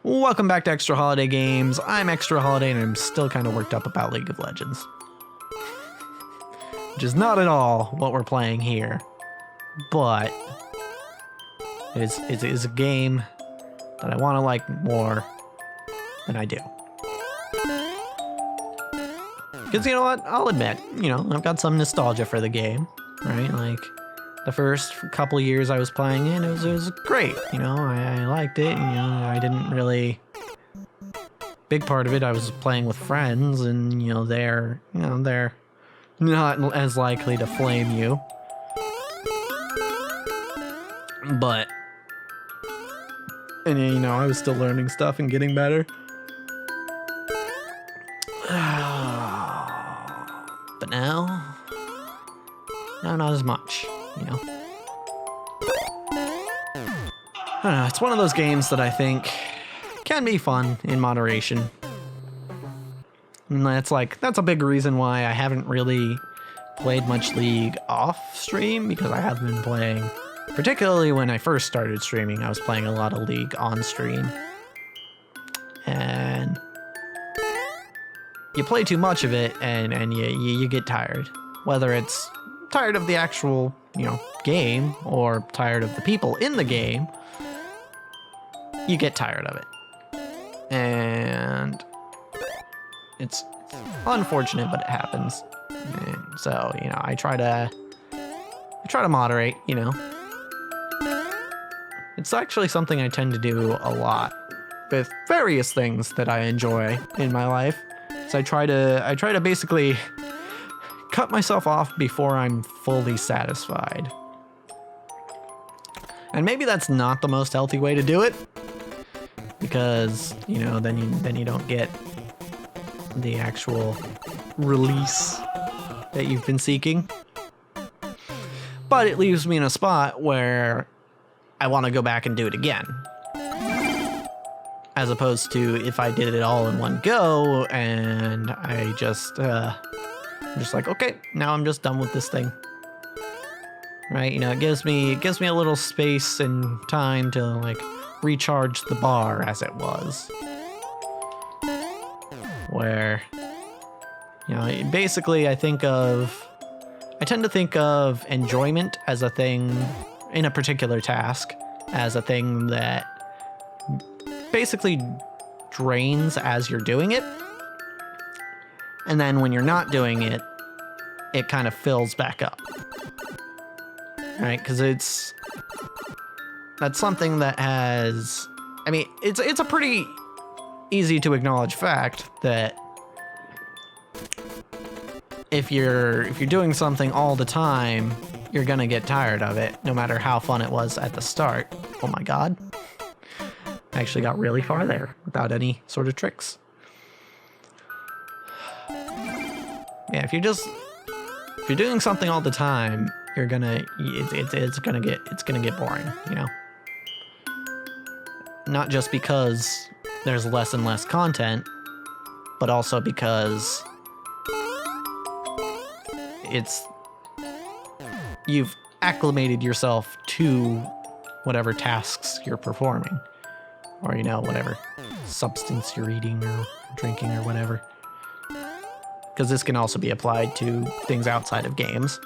Welcome back to Extra Holiday Games. I'm Extra Holiday and I'm still kind of worked up about League of Legends. Which is not at all what we're playing here. But it is a game that I want to like more than I do. Because you know what? I'll admit, I've got some nostalgia for the game, right? Like, the first couple of years I was playing it, it was great. I liked it. I didn't really. Big part of it, I was playing with friends, and they're not as likely to flame you. But, and I was still learning stuff and getting better. But now not as much. I don't know, it's one of those games that I think can be fun in moderation. And that's a big reason why I haven't really played much League off stream, because I have been playing, particularly when I first started streaming, I was playing a lot of League on stream. And you play too much of it and you get tired. Whether it's tired of the actual, game or tired of the people in the game, you get tired of it. And it's unfortunate, but it happens. And so, I try to moderate, It's actually something I tend to do a lot with various things that I enjoy in my life. So I try to basically cut myself off before I'm fully satisfied. And maybe that's not the most healthy way to do it, because, then you don't get the actual release that you've been seeking. But it leaves me in a spot where I want to go back and do it again. As opposed to if I did it all in one go and I just, I'm just like, okay, now I'm just done with this thing. Right? It gives me a little space and time to recharge the bar, as it was. Where, basically I tend to think of enjoyment as a thing in a particular task, as a thing that basically drains as you're doing it. And then when you're not doing it, it kind of fills back up. Right? Because that's something that has, it's a pretty easy to acknowledge fact that if you're doing something all the time, you're gonna get tired of it, no matter how fun it was at the start. Oh my god. I actually got really far there without any sort of tricks. Yeah, if you're doing something all the time, it's gonna get boring, Not just because there's less and less content, but also because you've acclimated yourself to whatever tasks you're performing, or whatever substance you're eating or drinking or whatever. Because this can also be applied to things outside of games.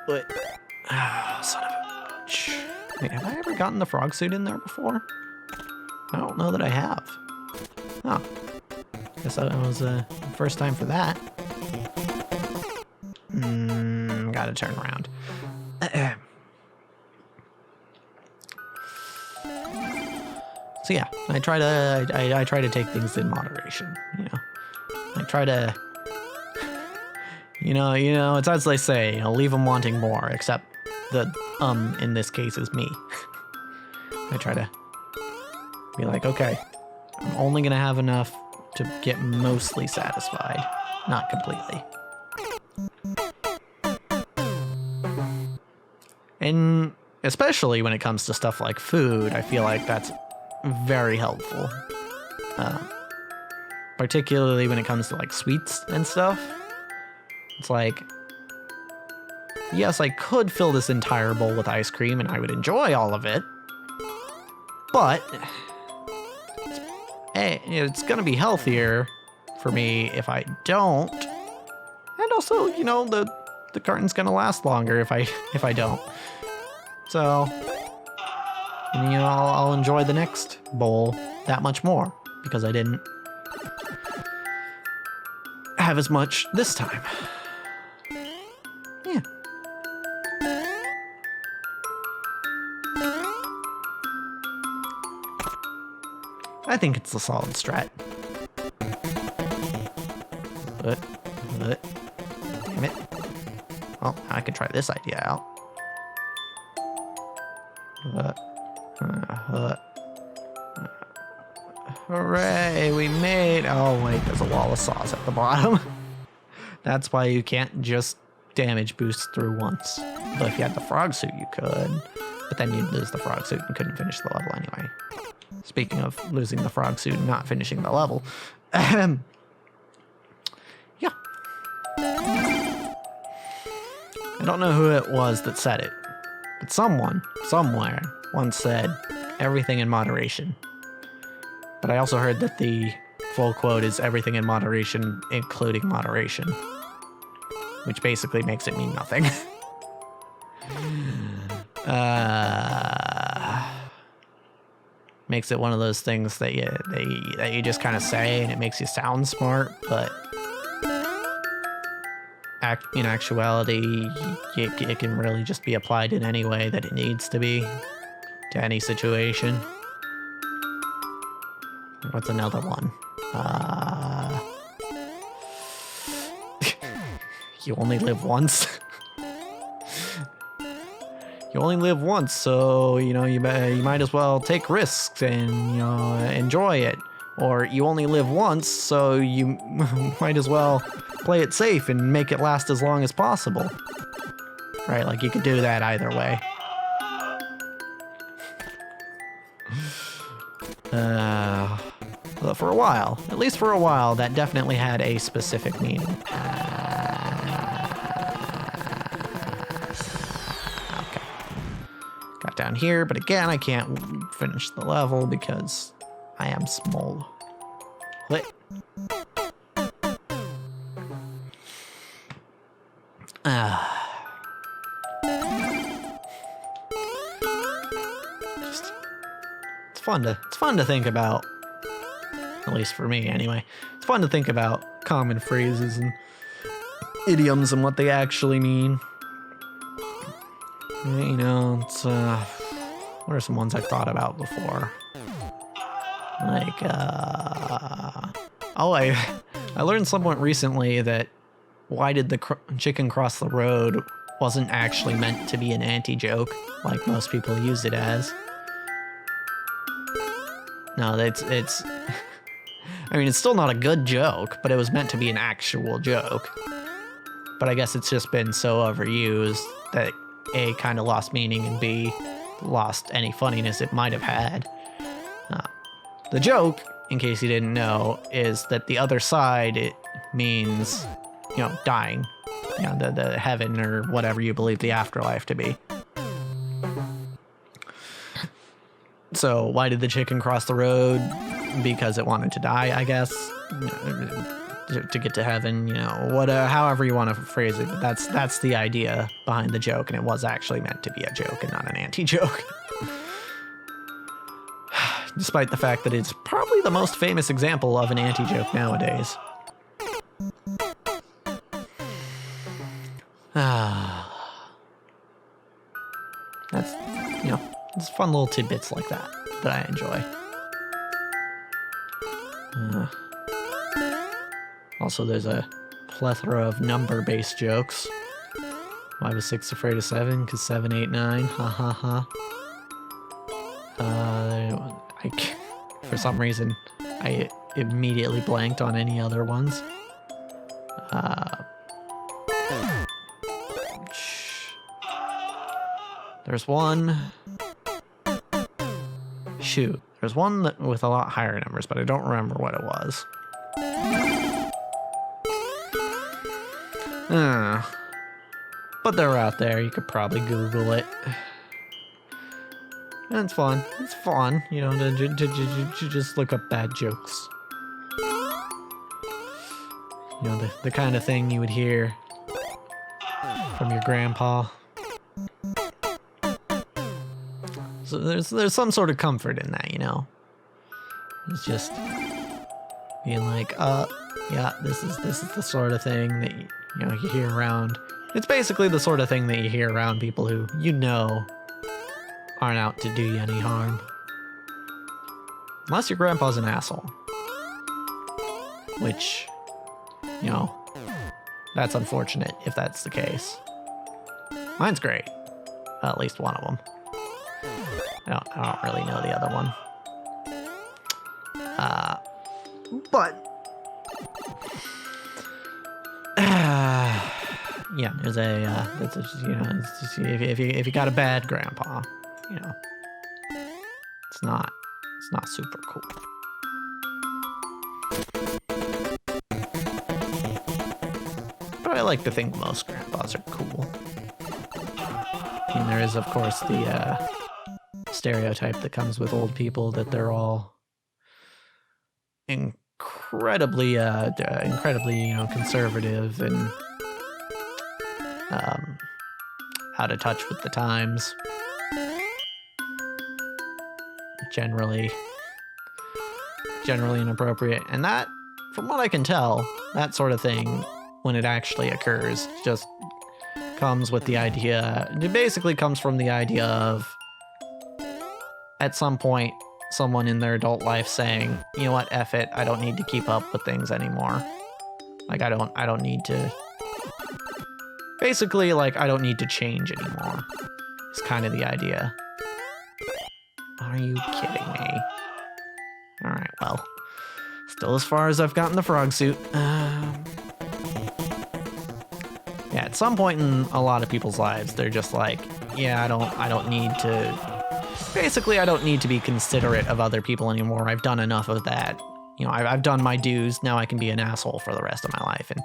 But, son of a bitch. Wait, have I ever gotten the frog suit in there before? I don't know that I have. Oh. Guess that was the first time for that. Gotta turn around. So yeah, I try to take things in moderation, I try to, it's as they say, leave them wanting more, except the in this case is me. I try to be like, okay, I'm only gonna have enough to get mostly satisfied, not completely. And especially when it comes to stuff like food, I feel like that's very helpful. Particularly when it comes to sweets and stuff. It's Yes, I could fill this entire bowl with ice cream and I would enjoy all of it. But it's gonna be healthier for me if I don't. And also, you know, the carton's gonna last longer if I don't. So, you know, I'll enjoy the next bowl that much more because I didn't have as much this time. Yeah. I think it's a solid strat. But, damn it. Well, I could try this idea out. Hooray, we made... Oh, wait, there's a wall of saws at the bottom. That's why you can't just damage boost through once. But if you had the frog suit, you could. But then you'd lose the frog suit and couldn't finish the level anyway. Speaking of losing the frog suit and not finishing the level. Yeah. I don't know who it was that said it, but someone, somewhere, once said, everything in moderation. But I also heard that the full quote is everything in moderation, including moderation. Which basically makes it mean nothing. Makes it one of those things that you just kind of say and it makes you sound smart, but in actuality, it can really just be applied in any way that it needs to be to any situation. What's another one? You only live once. You only live once, so, you know, you might as well take risks and, you know, enjoy it. Or you only live once, so you might as well play it safe and make it last as long as possible. Right, like you could do that either way. But for a while, at least for a while, that definitely had a specific meaning. Down here, but again, I can't finish the level because I am small. What? It's fun to think about. At least for me, anyway. It's fun to think about common phrases and idioms and what they actually mean. You know, it's, what are some ones I've thought about before? Like, oh, I learned somewhat recently that why did the chicken cross the road wasn't actually meant to be an anti-joke, like most people use it as. No, it's, I mean, it's still not a good joke, but it was meant to be an actual joke. But I guess it's just been so overused that A, kind of lost meaning, and B, lost any funniness it might have had. The joke, in case you didn't know, is that the other side, it means, you know, dying. You know, the heaven or whatever you believe the afterlife to be. So why did the chicken cross the road? Because it wanted to die, I guess. To get to heaven, you know, however you want to phrase it, but that's the idea behind the joke, and it was actually meant to be a joke and not an anti-joke. Despite the fact that it's probably the most famous example of an anti-joke nowadays. That's, you know, it's fun little tidbits like that I enjoy. Also, there's a plethora of number-based jokes. Why was 6 afraid of 7? Because 7, 8, 9. Ha ha ha. For some reason, I immediately blanked on any other ones. There's one... Shoot. There's one with a lot higher numbers, but I don't remember what it was. But they're out there. You could probably Google it. And it's fun. It's fun, you know, to just look up bad jokes. You know, the kind of thing you would hear from your grandpa. So there's some sort of comfort in that, you know. It's just being like, yeah, this is the sort of thing that you hear around. It's basically the sort of thing that you hear around people who aren't out to do you any harm. Unless your grandpa's an asshole. Which, you know, that's unfortunate if that's the case. Mine's great. At least one of them. I don't really know the other one. But yeah, there's it's just, if you got a bad grandpa, you know, it's not super cool. But I like to think most grandpas are cool. I mean, there is, of course, the stereotype that comes with old people that they're all incredibly, conservative and out of touch with the times. Generally inappropriate. And that, from what I can tell, that sort of thing, when it actually occurs, just comes with the idea, it basically comes from the idea of, at some point, someone in their adult life saying, you know what, F it, I don't need to keep up with things anymore. Like, I don't need to, basically, like, I don't need to change anymore. It's kind of the idea. Are you kidding me? Alright, well, still as far as I've gotten the frog suit. Yeah, at some point in a lot of people's lives, they're just like, yeah, I don't need to, basically, I don't need to be considerate of other people anymore. I've done enough of that. You know, I've done my dues. Now I can be an asshole for the rest of my life. And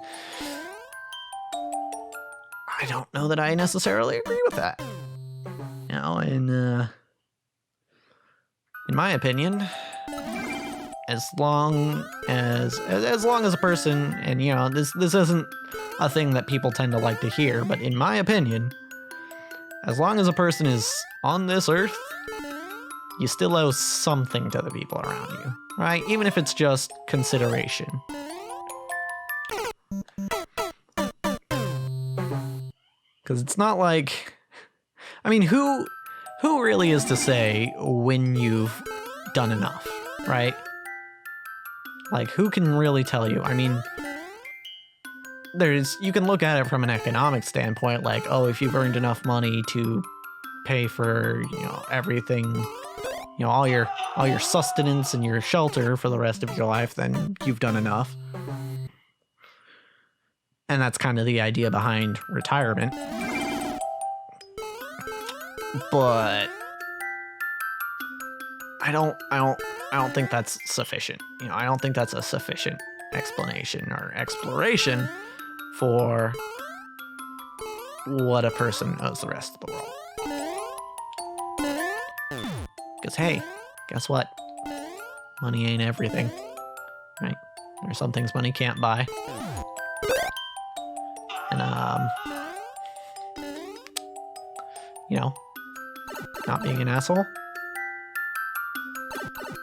I don't know that I necessarily agree with that. You know, and in my opinion, as long as a person, and you know, this isn't a thing that people tend to like to hear, but in my opinion, as long as a person is on this earth, you still owe something to the people around you, right? Even if it's just consideration. Because it's not like, I mean, who really is to say when you've done enough, right? Like, who can really tell you? I mean, you can look at it from an economic standpoint, like, oh, if you've earned enough money to pay for, you know, everything, you know, all your sustenance and your shelter for the rest of your life, then you've done enough. And that's kind of the idea behind retirement. But I don't think that's sufficient. You know, I don't think that's a sufficient explanation or exploration for what a person owes the rest of the world. Because, hey, guess what? Money ain't everything, right? There's some things money can't buy. And, you know, not being an asshole,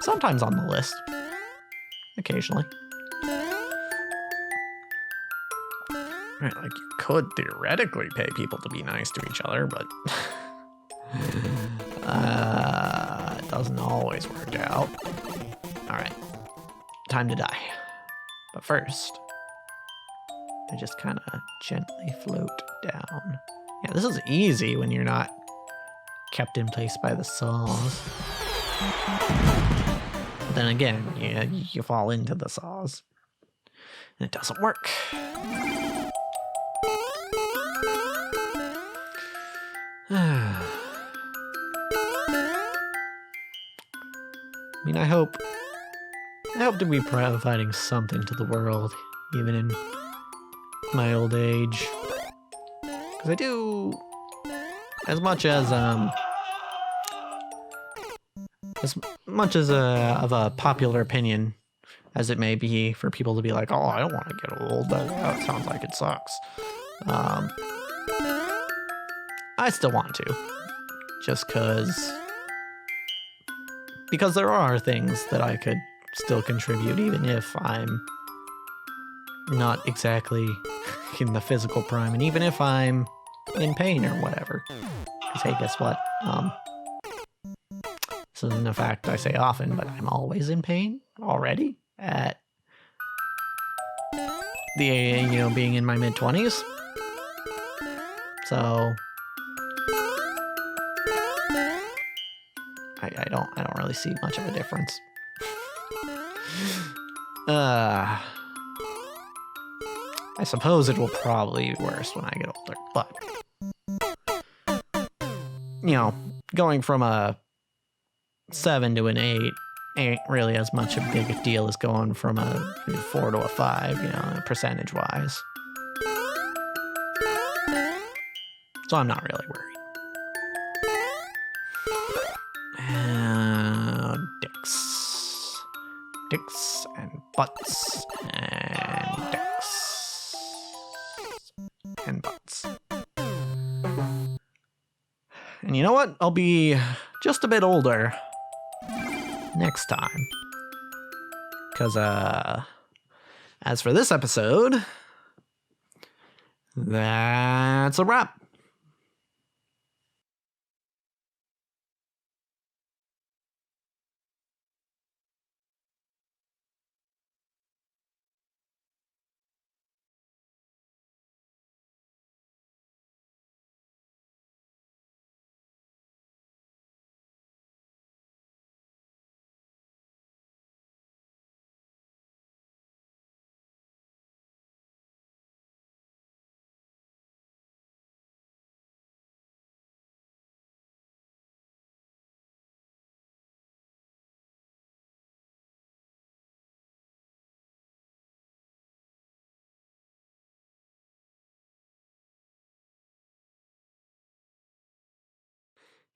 sometimes on the list. Occasionally. Right, like, you could theoretically pay people to be nice to each other, but it doesn't always work out. Alright, time to die. But first, I just kind of gently float down. Yeah, this is easy when you're not kept in place by the saws. But then again, you fall into the saws, and it doesn't work. I mean, I hope to be providing something to the world, even in my old age. Because I do, as much as a of a popular opinion as it may be for people to be like, oh, I don't want to get old. That sounds like it sucks. I still want to, just because there are things that I could still contribute, even if I'm not exactly in the physical prime, and even if I'm in pain or whatever. Because hey, guess what? This isn't a fact I say often, but I'm always in pain already at the being in my mid-20s. So I don't really see much of a difference. I suppose it will probably be worse when I get older, but going from a 7 to an 8 ain't really as much a big deal as going from a 4 to a 5, percentage-wise. So I'm not really worried. Dicks and butts and dicks and butts. And you know what? I'll be just a bit older next time. Because, as for this episode, that's a wrap.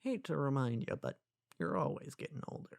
Hate to remind you, but you're always getting older.